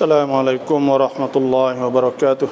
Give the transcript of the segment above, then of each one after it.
Assalamualaikum warahmatullahi wabarakatuh.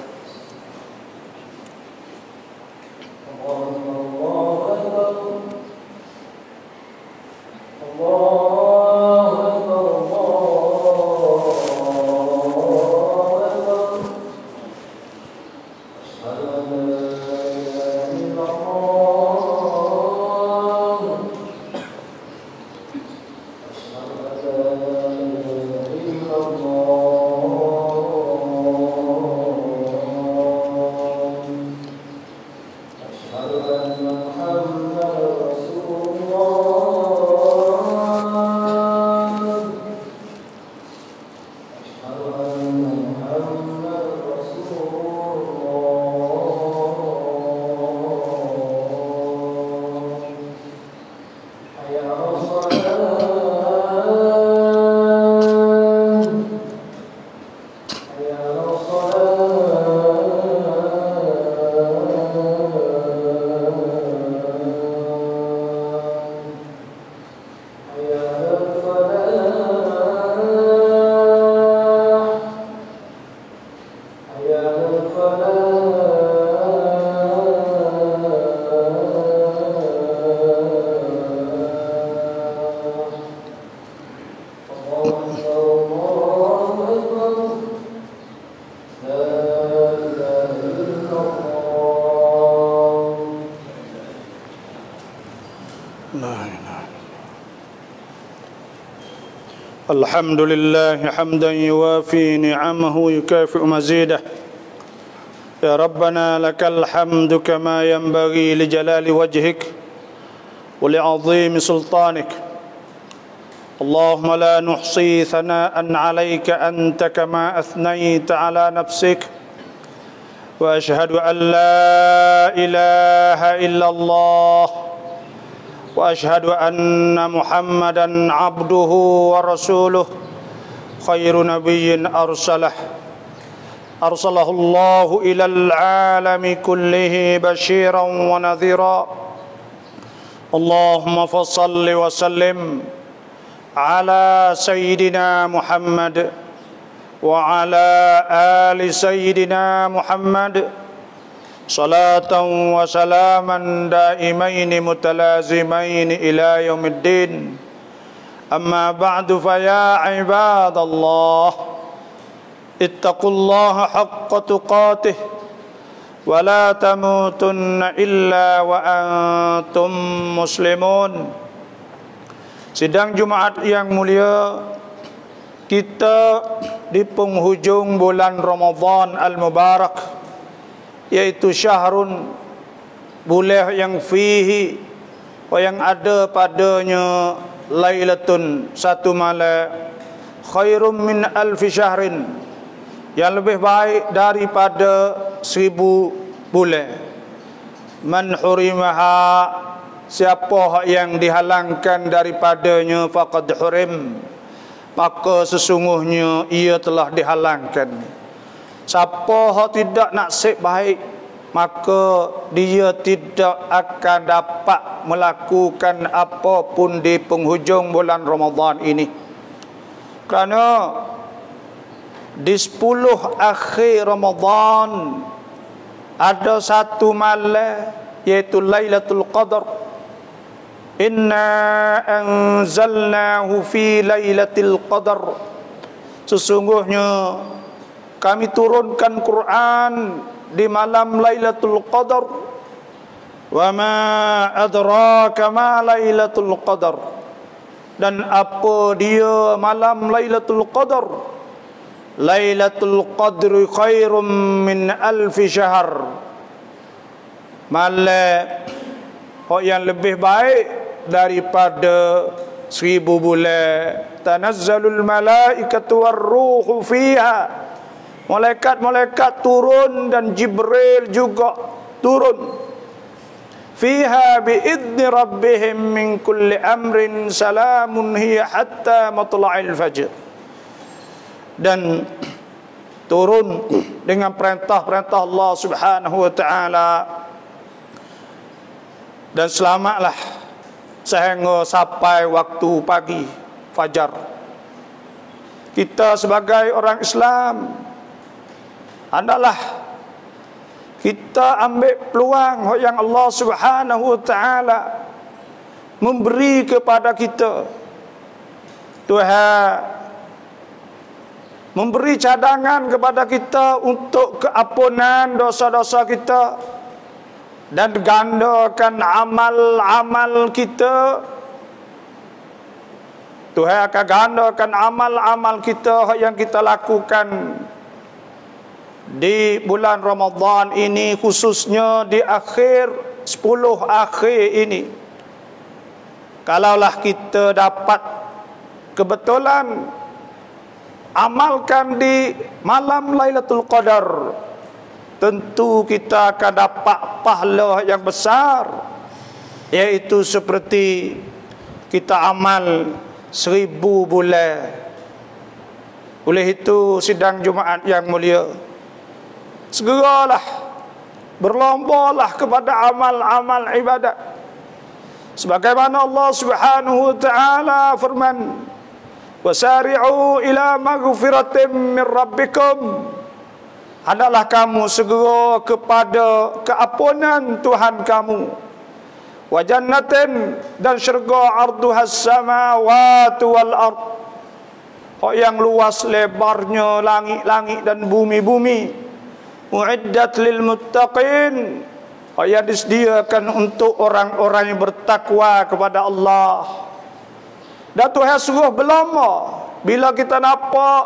الحمد لله حمدا يوافي نعمه يكافئ مزيده يا ربنا لك الحمد كما ينبغي لجلال وجهك ولعظيم سلطانك اللهم لا نحصي ثناء عليك أنت كما أثنيت على نفسك وأشهد أن لا إله إلا الله وأشهد أن محمدا عبده ورسوله خير نبي أرسله الله إلى العالم كله بشيرا ونذيرا اللهم فصل وسلم على سيدنا محمد وعلى آل سيدنا محمد صلاة وسلاما دائمين متلازمين إلى يوم الدين أما بعد فيا عباد الله اتقوا الله حق تقاته ولا تموتن إلا وأنتم مسلمون. Sidang Jumaat yang mulia, kita di penghujung bulan Ramadan Al-Mubarak, yaitu syahrun, bulan yang fihi, yang ada padanya lailatun, satu malam, khairum min alfi syahrin, yang lebih baik daripada 1000 bulan. Man hurimaha, siapa yang dihalangkan daripadanya, faqad hurim, maka sesungguhnya ia telah dihalangkan. Siapa yang tidak nasib baik, maka dia tidak akan dapat melakukan apapun di penghujung bulan Ramadan ini. Kerana di 10 akhir Ramadan ada satu malam, yaitu Lailatul Qadar. Inna anzalnahu fi Lailatul Qadar, sesungguhnya kami turunkan Quran di malam Lailatul Qadar. Wa ma adraka ma Lailatul Qadar, dan apa dia malam Lailatul Qadar? Lailatul Qadri khairum min alfi syahr, malam yang lebih baik daripada 1000 bulan. Tanazzalul malaikatu warruhu fiha, malaikat-malaikat turun dan Jibril juga turun. Fiha biidzni rabbihim min kulli amrin salamun hiya hatta matla'il fajr, dan turun dengan perintah-perintah Allah Subhanahu wa taala, dan selamatlah sehingga sampai waktu pagi fajar. kita sebagai orang Islam, hendaklah kita ambil peluang yang Allah Subhanahu wa taala memberi kepada kita. Tuhan memberi cadangan kepada kita untuk keampunan dosa-dosa kita dan gandakan amal-amal kita. Tuhan akan gandakan amal-amal kita yang kita lakukan di bulan Ramadan ini, khususnya di akhir 10 akhir ini. Kalaulah kita dapat kebetulan amalkan di malam Lailatul Qadar, tentu kita akan dapat pahala yang besar, yaitu seperti kita amal 1000 bulan. Oleh itu sidang Jumaat yang mulia, segeralah berlombalah kepada amal-amal ibadat, sebagaimana Allah Subhanahu wa taala firman, wasari'u ila maghfiratin min rabbikum, hendaklah kamu segera kepada keampunan Tuhan kamu, wa jannatin, dan syurga arduhas samawati wal ard, yang luas lebarnya langit-langit dan bumi-bumi, muiddat lil muttaqin, yang disediakan untuk orang-orang yang bertakwa kepada Allah. Dan Tuhan suruh berlama bila kita nampak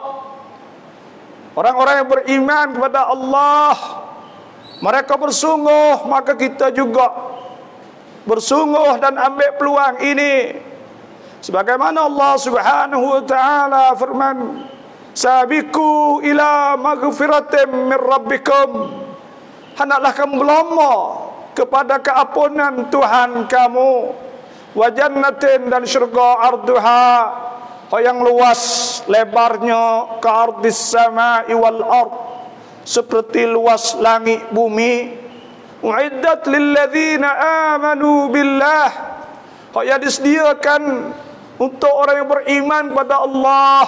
orang-orang yang beriman kepada Allah, mereka bersungguh, maka kita juga bersungguh dan ambil peluang ini. Sebagaimana Allah Subhanahu wa taala firman, sabiqu ila maghfiratin min rabbikum, hendaklah kamu berlama kepada keampunan Tuhan kamu, wa jannatin, dan syurga arduha, yang luas lebarnya ka ardis samai wal ard, seperti luas langit bumi, uiddat lil ladzina amanu billah, yang disediakan untuk orang yang beriman kepada Allah,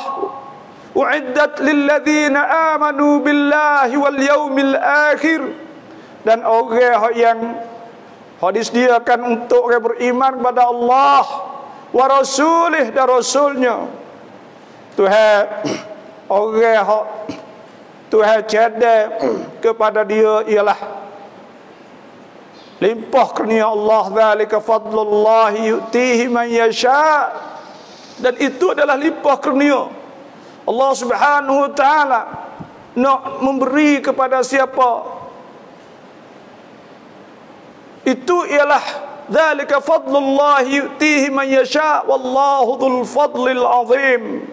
uiddat lil ladzina amanu billahi wal yaumil akhir, dan orang yang disediakan untuk orang beriman kepada Allah wa rasulih, dan rasulnya. Tuhan orang Tuhan cadai kepada dia ialah limpah kurnia Allah, dzalika fadlullah yu'tihi man yasha, dan itu adalah limpah kurnia Allah Subhanahu wa taala nak memberi kepada siapa. Itu ialah dzalika fadlullah yu'tihi man yasha wallahu dzul fadlil azim,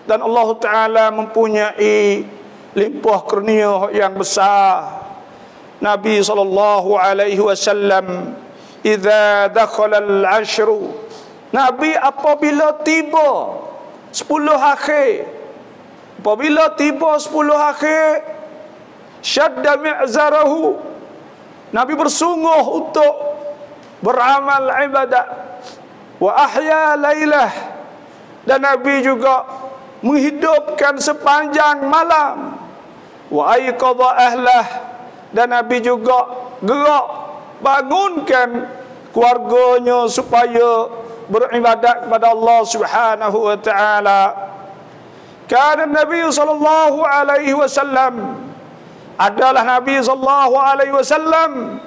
dan Allah taala mempunyai limpah kurnia yang besar. Nabi sallallahu alaihi wasallam, idza dakhala al-ashru, Nabi apabila tiba 10 akhir, apabila tiba 10 akhir, syadda mi'zarahu, Nabi bersungguh untuk beramal ibadat, wa ahya lailah, dan Nabi juga menghidupkan sepanjang malam, wa ayqadha ahlah, dan Nabi juga gerak bangunkan keluarganya supaya beribadat kepada Allah Subhanahu wa taala. Kana Nabi sallallahu alaihi wasallam, adalah Nabi sallallahu alaihi wasallam,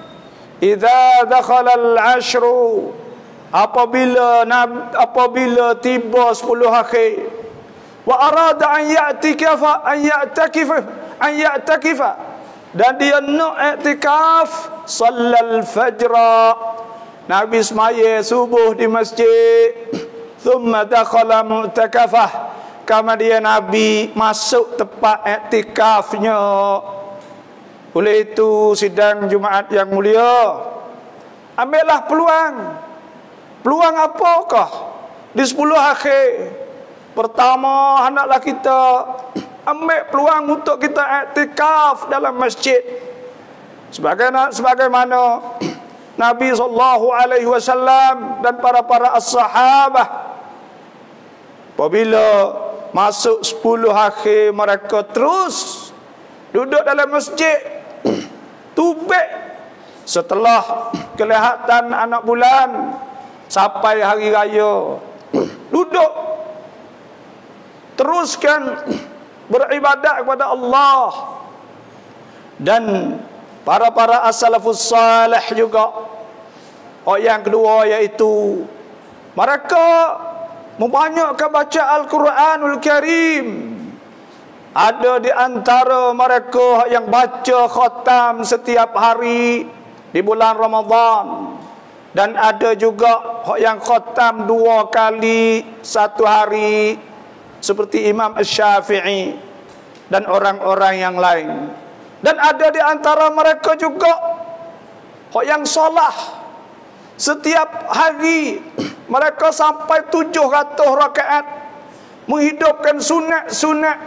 idza dakhala al-ashru, apabila tiba 10 akhir, wa arada an ya'takifa, dan dia nak i'tikaf, sallal fajra, Nabi semaya subuh di masjid, thumma dakhala mu'takafah, kemudian Nabi masuk tempat i'tikafnya. Oleh itu sidang Jumaat yang mulia, ambillah peluang. Peluang apakah di 10 akhir? Pertama, hendaklah kita ambil peluang untuk kita i'tikaf dalam masjid, sebagaimana Nabi sallallahu alaihi wasallam dan para as-sahabah apabila masuk 10 akhir mereka terus duduk dalam masjid tubik setelah kelihatan anak bulan sampai hari raya. Duduk teruskan beribadat kepada Allah. Dan para as-salafus salih juga, yang kedua iaitu mereka membanyakkan baca Al-Quranul Karim. Ada di antara mereka yang baca khatam setiap hari di bulan Ramadan, dan ada juga yang khatam 2 kali satu hari seperti Imam Asy-Syafi'i dan orang-orang yang lain. Dan ada di antara mereka juga yang solah setiap hari mereka sampai 700 rakaat, menghidupkan sunat-sunat,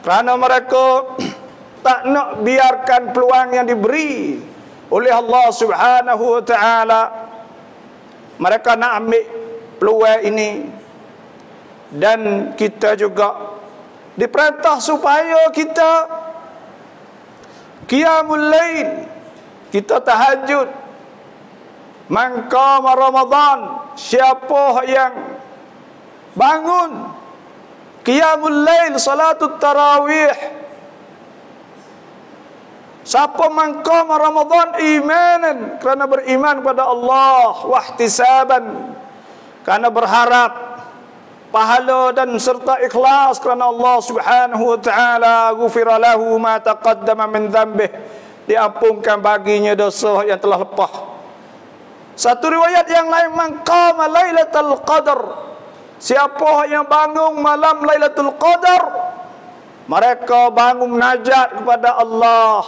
kerana mereka tak nak biarkan peluang yang diberi oleh Allah Subhanahu wa taala. Mereka nak ambil peluang ini. Dan kita juga diperintah supaya kita qiyamul lail, kita tahajud. Man qama Ramadan, siapa yang bangun qiyamul lail, salatul tarawih, siapa man qama Ramadan imanan, kerana beriman kepada Allah, wahtisaban, kerana berharap pahala dan serta ikhlas kerana Allah Subhanahu wa taala, ghufira lahu ma taqaddama min dhanbih, diampunkan baginya dosa yang telah lepas. Satu riwayat yang lain, man qama lailatul qadar, siapa yang bangun malam Lailatul Qadar, mereka bangun munajat kepada Allah,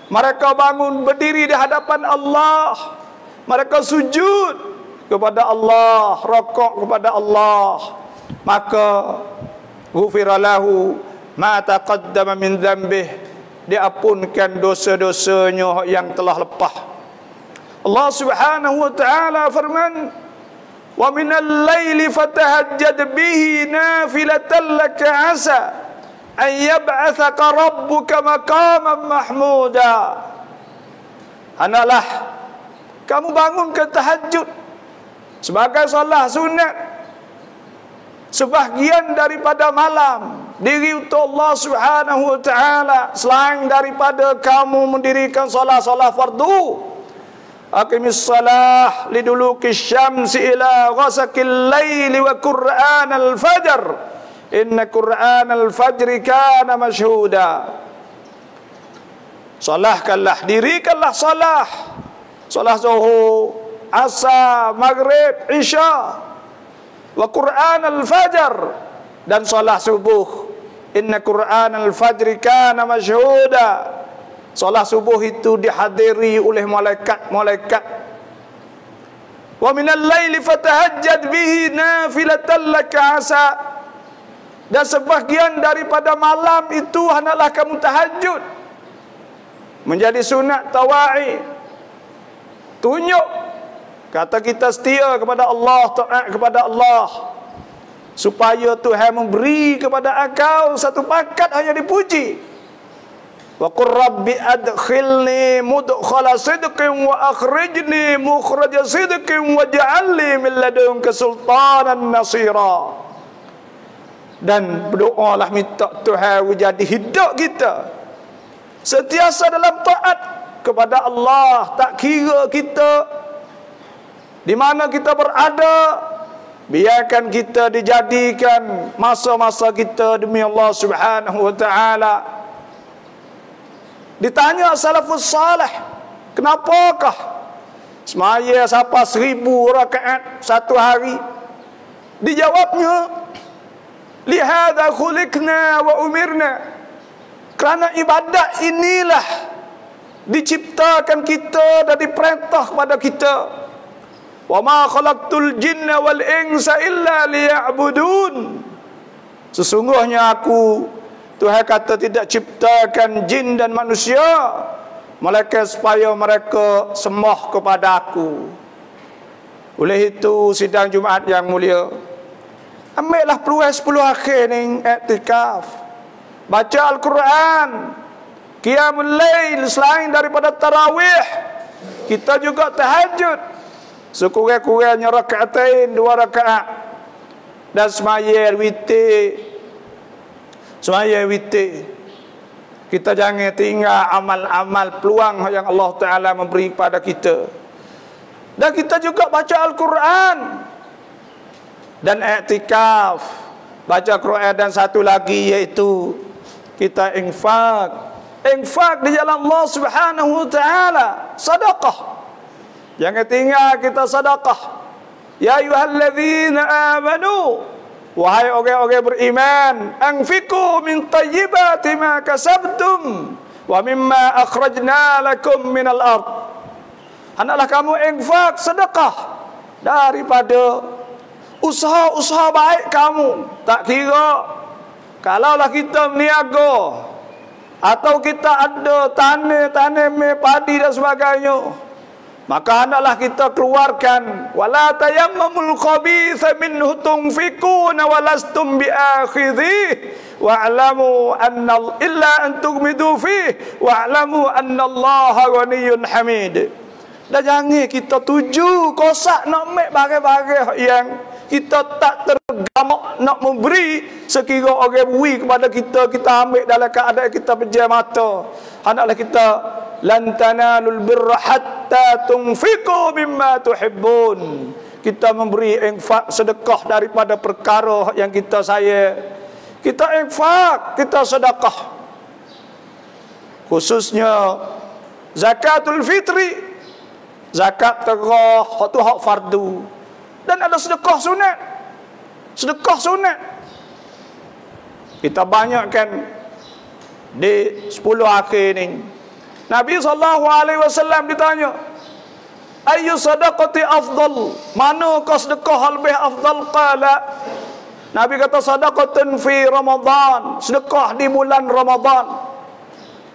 mereka bangun berdiri di hadapan Allah, mereka sujud kepada Allah, rokok kepada Allah, maka ghufira lahu ma taqaddama min dhanbih, diampunkan dosa-dosanya yang telah lepas. Allah Subhanahu wa taala firman, wa minal laili fatahajjad bihi nafilatan laka asa an yab'athaka rabbuka maqaman mahmuda. Hendaklah kamu bangun ke tahajud sebagai solat sunat sebahagian daripada malam, diri untuk Allah Subhanahu wa taala, selain daripada kamu mendirikan solat-solat fardu. Aqimis salah liduluki syamsi ila ghasaqil laili wa qur'anal fajr inna qur'anal fajri kana mashhuda. Salahkanlah, dirikanlah salah zuhur, asar, maghrib, isya, wa qur'anal fajr, dan salah subuh. Inna qur'anal fajri kana mashhuda. Solat subuh itu dihadiri oleh malaikat-malaikat. Wa minal laili fatahajjad bihi nafilatan laka asa, dan sebahagian daripada malam itu hendaklah kamu tahajud menjadi sunat tawa'i, tunjuk kata kita setia kepada Allah, taat kepada Allah, supaya Tuhan memberi kepada engkau satu pangkat hanya dipuji. Wa qur rabbi adkhilni mudkhala sidqin wa akhrijni mukhraja sidqin waj'alni min ladunka sultanan nasira. Dan berdoalah minta Tuhan jadi hidup kita sentiasa dalam taat kepada Allah, tak kira kita di mana kita berada, biarkan kita dijadikan masa-masa kita demi Allah Subhanahu wa taala. Ditanya salafus salih, kenapakah semaya sampai 1000 rakaat satu hari? Dijawabnya, lihadza khuliqna wa umirna, kerana ibadat inilah diciptakan kita dan diperintah kepada kita. Wa ma khalaqtul jinna wal insa illa liya'budun. Sesungguhnya aku, Tuhan kata, tidak ciptakan jin dan manusia melainkan supaya mereka sembah kepada aku. Oleh itu sidang Jumaat yang mulia, Ambillah peluang 10 akhir ni iktikaf. Baca Al-Quran, qiyamul lail selain daripada tarawih. Kita juga tahajud. Sekurang-kurangnya rakaatain 2 rakaat. Dan semaya witir. Semaya witir. Kita jangan tinggal amal-amal peluang yang Allah Ta'ala memberi kepada kita. Dan kita juga baca Al-Quran dan i'tikaf. Baca Quran dan satu lagi iaitu kita infak. Infak di jalan Allah Subhanahu Wa Ta'ala. Sedekah. Jangan tinggal kita sedekah. Ya ayyuhalladzina amanu, wahai orang-orang beriman, anfiqu min thayyibati ma kasabtum wa mimma akhrajna lakum minal ard. Hendaklah kamu infak, sedekah daripada usaha-usaha baik kamu. Tak kira kalaulah kita meniaga atau kita ada tanam padi dan sebagainya, maka hendaklah kita keluarkan. Wala tayammamul khabitha minhu tunfiquna walastum biakhidhi wa'lamu anna illa an tughmidu fihi wa'lamu anna Allaha ghaniyyun hamid. Dan jangan kita tuju kosak nak make bagai-bagai yang kita tak tergamak nak memberi. Sekira orang beri kepada kita, kita ambil dalam keadaan kita pejam mata. Hendaklah kita lan tanalul birra hatta tunfiqu mimma tuhibbun. Kita memberi infak, sedekah daripada perkara yang kita sayang. Kita infak, kita sedekah. Khususnya zakatul fitri, zakat terah, itu hak fardu. Dan ada sedekah sunat. Sedekah sunat kita banyakkan di 10 akhir ni. Nabi SAW ditanya, ayyu sadaqati afdal, manakah sedekah lebih afdal? Qala, Nabi kata sadaqatun fi Ramadan, sedekah di bulan Ramadan.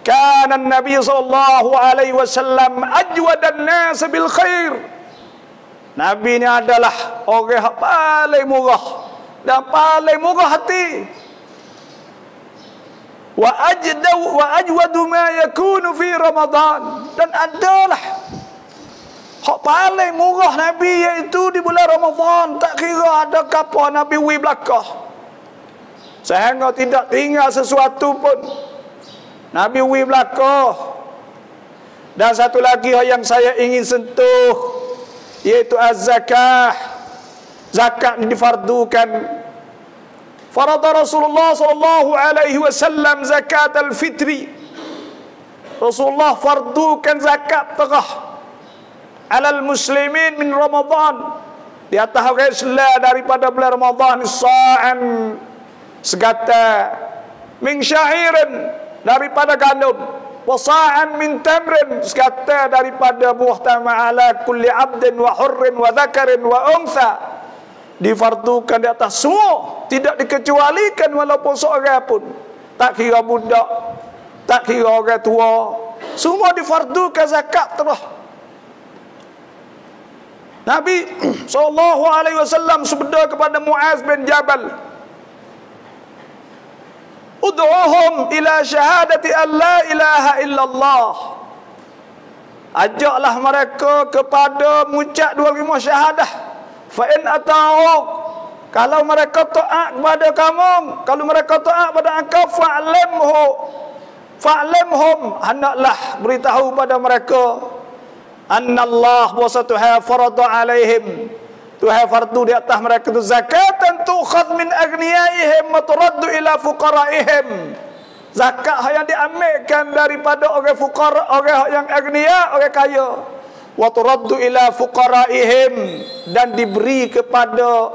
Kana Nabi SAW ajwadan nas bil khair. Nabi ni adalah orang yang paling murah dan paling murah hati. Wa ajwadu ma yakunu fi Ramadan, dan adalah hak paling murah Nabi iaitu di bulan Ramadan. Tak kira ada apa Nabi wi belakang, sehingga tidak tinggal sesuatu pun Nabi wi belakang. Dan satu lagi yang saya ingin sentuh iaitu az-zakah. Zakat difardukan. Farada Rasulullah SAW zakat al-fitri. Rasulullah fardukan zakat terah alal muslimin min Ramadan, di atas orang Islam daripada bulan Ramadan, sa'an segata, min sya'irin daripada gandum, wa sa'an min tamrin segata daripada buah tamar, ala kulli abdin wa hurrin wa dhakarin wa untha. Difardukan di atas semua, tidak dikecualikan walaupun seorang pun. Tak kira budak, tak kira orang tua, semua difardukan zakat terah. Nabi SAW sebeda kepada Muaz bin Jabal, ud'uhum ila syahadati an la ilaha illallah. Ajaklah mereka kepada mengucap 2 kalimah syahadah. Fa in ata'uk, kalau mereka taat kepada kamu, kalau mereka taat pada engkau, fa'lamhum, hendaklah beritahu pada mereka, annallah bahwa Tuhan farada alaihim, Tuhan fardu di atas mereka itu zakatan tukhad min agniyaihim wa turaddu ila fuqaraihim. Zakat yang diambilkan daripada orang fuqara, orang yang agniya, orang kaya. Wa turaddu ila fuqaraihim, dan diberi kepada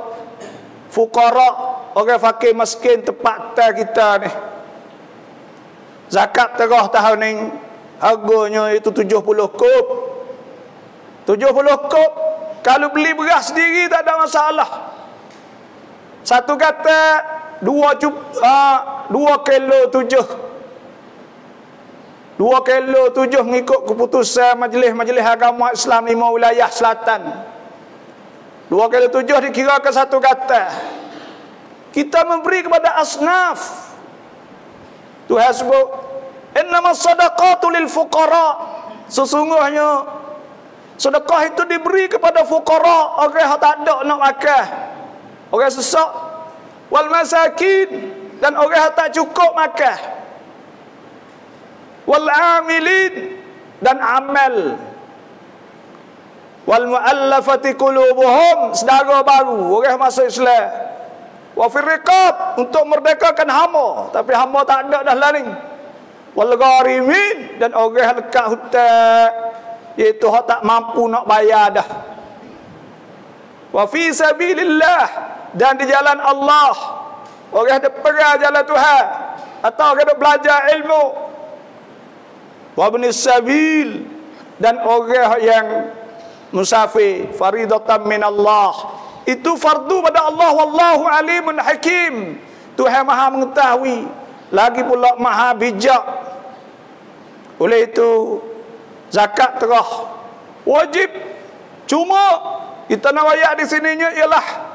fuqara, orang fakir miskin tempat kita ni. Zakat terah tahun ni harganya itu 70 kop. 70 kop. Kalau beli beras sendiri tak ada masalah. Satu kata 2 kilo 7. 2 kilo 7 mengikut keputusan Majlis Agama Islam 5 wilayah selatan. 2 kilo 7 dikirakan satu kata. Kita memberi kepada asnaf. Tuhan sebut, innamas sadaqatu lil fuqara. Sesungguhnya sedekah itu diberi kepada fuqara, orang yang tak ada nak makan, orang sesak, wal masakin, dan orang yang tak cukup makan, wal amilin, dan amal, wal muallafati qulubuhum, saudara baru orang masuk Islam, wa fir riqab, untuk merdekakan hamba tapi hamba tak ada dah laring, wal gharimin, dan orang yang dekat hutang, iaitu hak tak mampu nak bayar dah, wa fi sabilillah, dan di jalan Allah, orang yang perang jalan Tuhan atau orang yang belajar ilmu, wa ibnis sabil, dan orang yang musafir, faridatan min Allah, itu fardu pada Allah, wallahu alimun hakim, Tuhan maha mengetahui lagi pula maha bijak. Oleh itu zakat terah wajib, cuma kita nak ayat di sininya ialah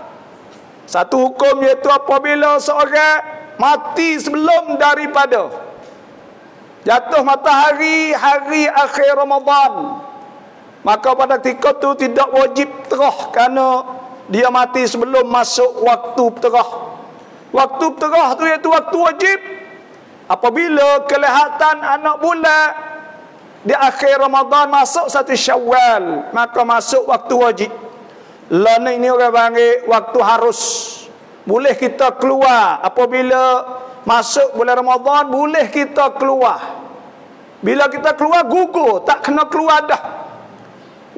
satu hukum, iaitu apabila seorang mati sebelum daripada jatuh matahari hari akhir Ramadan, maka pada ketika itu tidak wajib terah kerana dia mati sebelum masuk waktu terah. Waktu terah itu iaitu waktu wajib apabila kelihatan anak bulan di akhir Ramadan masuk 1 Syawal, maka masuk waktu wajib. Lain ini orang panggil waktu harus. Boleh kita keluar apabila masuk bulan Ramadan, boleh kita keluar. Bila kita keluar gugur, tak kena keluar dah.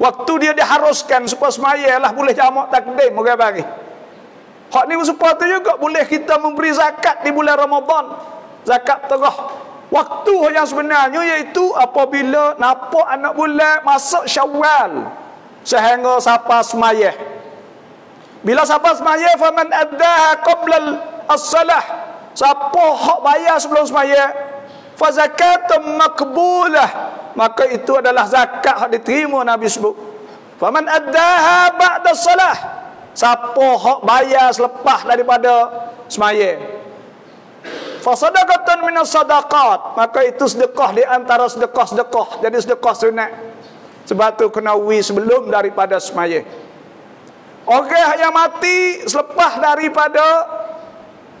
Waktu dia diharuskan supaya semaya lah boleh jamak takdim orang panggil. Hak ni supaya tu juga boleh kita memberi zakat di bulan Ramadan. Zakat terah. Waktu yang sebenarnya iaitu apabila nampak anak bulan masuk Syawal sehingga sampai semaya. Bila sampai semaya, faman addaha qabla as-salah, siapa hak bayar sebelum semaya, fa zakatun maqbulah, maka itu adalah zakat hak diterima. Nabi sebut faman addaha ba'da as-salah, siapa hak bayar selepas daripada semaya, fa sadaqatan minas sadaqat, maka itu sedekah di antara sedekah-sedekah, jadi sedekah sunat. Sebab tu kena sebelum daripada semaya. Orang yang mati selepas daripada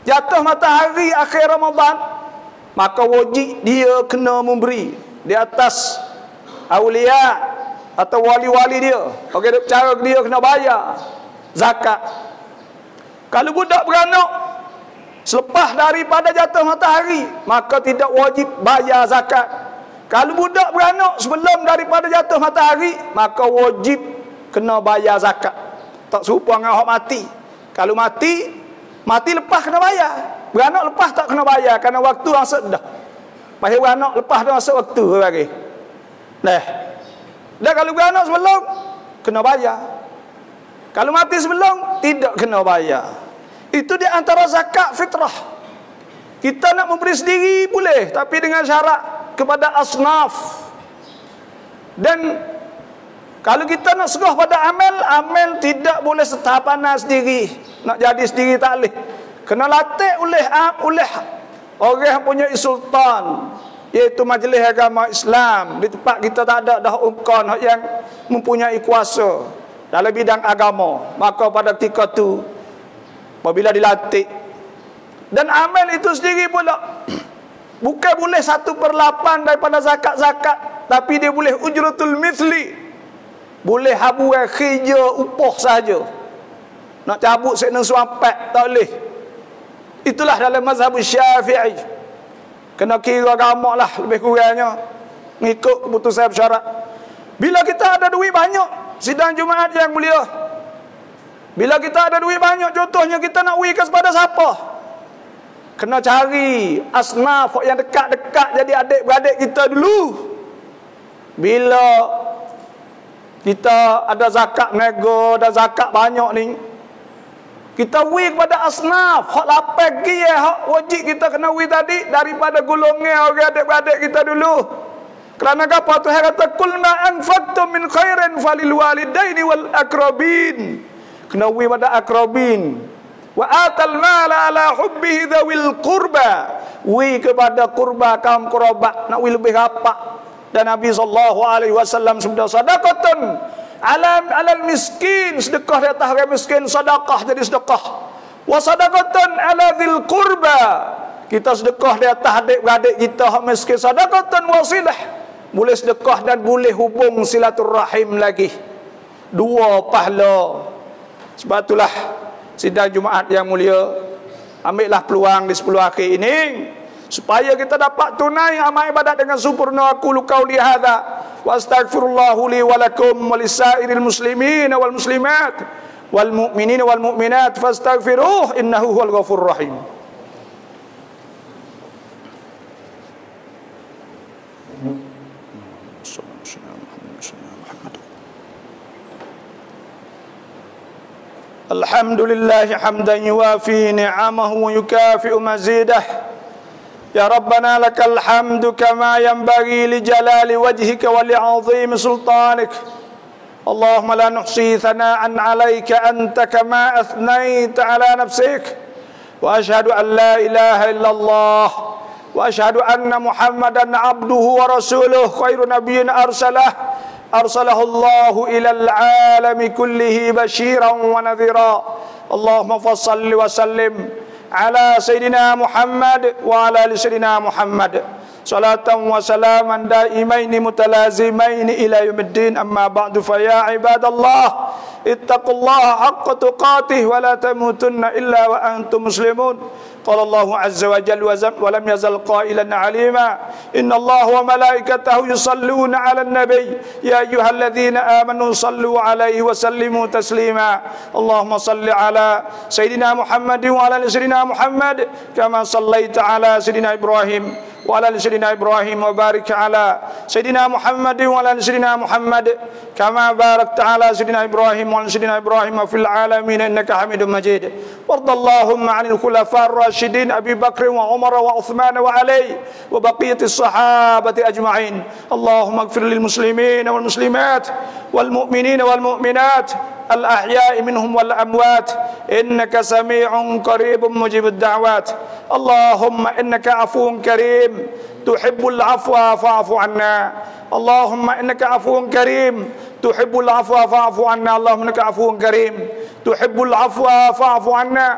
jatuh matahari akhir Ramadan, maka wajib dia kena memberi di atas awliya atau wali-wali dia. Orang cara dia kena bayar zakat. Kalau budak beranak selepas daripada jatuh matahari, maka tidak wajib bayar zakat. Kalau budak beranak sebelum daripada jatuh matahari, maka wajib kena bayar zakat. Tak serupa dengan orang mati. Kalau mati lepas kena bayar. Beranak lepas tak kena bayar kerana waktu masuk dah. Pasal beranak lepas dah masuk waktu bagi. Nah. Dan kalau beranak sebelum kena bayar. Kalau mati sebelum tidak kena bayar. Itu di antara zakat fitrah. Kita nak memberi sendiri boleh, tapi dengan syarat kepada asnaf. Dan kalau kita nak segah pada amal tidak boleh setahapan sendiri. Nak jadi sendiri tak boleh. Kena latih oleh orang yang punya sultan, iaitu Majlis Agama Islam. Di tempat kita tak ada dah ukon yang mempunyai kuasa dalam bidang agama. Maka pada ketika itu apabila dilatih, dan amal itu sendiri pula bukan boleh 1/8 daripada zakat-zakat, tapi dia boleh ujratul mithli, boleh habuai kerja upah saja. Nak cabut sekena suampat tak boleh. Itulah dalam mazhab Syafi'i. Kena kira agama lah lebih kurangnya mengikut keputusan bersyarat. Bila kita ada duit banyak, sidang Jumaat yang mulia, bila kita ada duit banyak, contohnya kita nak wikas pada siapa? Kena cari asnaf yang dekat-dekat jadi adik-beradik kita dulu. Bila kita ada zakat nego dan zakat banyak ni, kita wi kepada asnaf hak lapar gi hak wajib kita kena wi tadi daripada golongan orang adik-beradik kita dulu. Kerana apa Tuhan kata kul ma anfaqtum min khairin falil walidaini wal aqrabin. Kena wi pada aqrabin, Wa atal mala ala hubbihi dzawil qurba. Wi kepada kurba kaum kerabat nak wi lebih apa? Dan Nabi sallallahu alaihi wasallam sabda sadaqatan alal miskin, sedekah di atas orang miskin, sedekah jadi sedekah. Wa sadaqatan ala dzil qurba, kita sedekah di atas adik-beradik kita hak miskin, sedekatan wasilah, boleh sedekah dan boleh hubung silaturrahim lagi. Dua pahala. Sebab itulah sidang Jumaat yang mulia, ambillah peluang di 10 akhir ini supaya kita dapat tunai amal ibadat dengan sempurna. Aku qauli hadza wa astaghfirullahu li wa lakum wa lisairil muslimin wal muslimat wal mu'minin wal mu'minat fastaghfiruh innahu huwal ghafurur rahim. Alhamdulillah hamdan yuwafi ni'amahu wa yukafi'u mazidah. Ya Rabbana lakal hamdu kama yanbaghi li jalali wajhika wa li 'azimi sultanik. Allahumma la nuhsi thana'an 'alaika anta kama athnaita 'ala nafsik. Wa ashhadu an la ilaha illallah wa ashhadu anna Muhammadan 'abduhu wa rasuluh khairu nabiyyin arsalahu Allahu ilal 'alami kullihi basyiran wa nadhira. Allahumma fassalli wa sallim ala Sayyidina Muhammad wa ala ali Sayyidina Muhammad salatan wa salaman daimaini mutalazimaini ila yaumiddin. Amma ba'du, fa ya ibadallah ittaqullaha haqqa tuqatih wa la tamutunna illa wa antum muslimun. Qala Allahu azza wa jalla wa lam yazal qailan 'alima inna Allaha wa malaikatahu yusalluna 'alan nabiy ya ayyuhalladzina amanu sallu 'alaihi wa sallimu taslima. Allahumma salli 'ala Sayyidina Muhammad wa 'ala Sayyidina Muhammad kama sallaita 'ala Sayyidina Ibrahim wa 'ala Sayyidina Ibrahim wa barik 'ala Sayyidina Muhammad wa 'ala Sayyidina Muhammad kama barakta 'ala Sayyidina Ibrahim wa 'ala Sayyidina Ibrahim fil 'alamin innaka Hamidum Majid. Wardallahumma 'anil khulafa'ir rasyidin Abi Bakr wa Umar wa Uthman wa Ali wa baqiyatis sahabati ajma'in. Allahumma ighfir lil muslimin wal muslimat wal mu'minin wal mu'minat al ahya'i minhum wal amwat innaka sami'un qaribun mujibud da'wat. Allahumma innaka afuwun karim tuhibbul afwa fa'fu 'anna. Allahumma innaka afuwun karim tuhibbul afwa fa'fu 'anna. Allahumma innaka afuwun karim tuhibbul afwa fa'fu 'anna.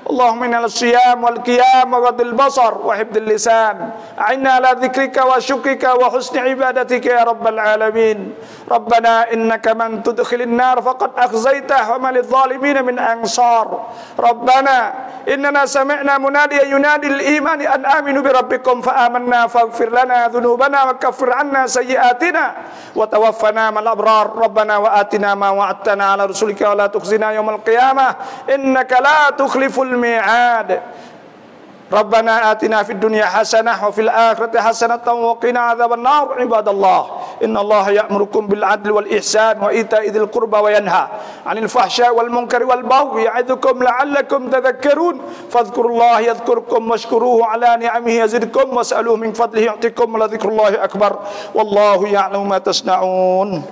Allahumma inna al-siyam wal qiyam wa ghadil basar wa hifdil lisan a'inna ala dhikrika wa syukrika wa husni ibadatika ya rabbal alamin. Rabbana innaka man tudkhilin nar faqad akhzaitah wa ma lidh-dhalimin min ansar. Rabbana innana sami'na munadiyan yunadi al-iman an aminu bi rabbikum fa amanna faghfir lana dhunubana wa kaffir 'anna sayyi'atina wa tawaffana ma'al abrar. Rabbana wa atina ma wa'adtana ala rusulika wa la tukhzina yawmal qiyamah innaka la tukhliful mi'ad. Rabbana atina fid dunya hasanah wa fil akhirati hasanatan wa qina adzaban nar. Ibadallah, innallaha ya'murukum bil 'adli wal ihsan wa ita'i dzil qurba wa yanha 'anil fahsya'i wal munkari wal baghi ya'idzukum la'allakum tadhakkarun. Fadhkurullaha yadhkurkum washkuruhu 'ala ni'amihi yazidkum was'aluhu min fadlihi yu'tikum wa la dzikrullahi akbar. Wallahu ya'lamu ma tasna'un.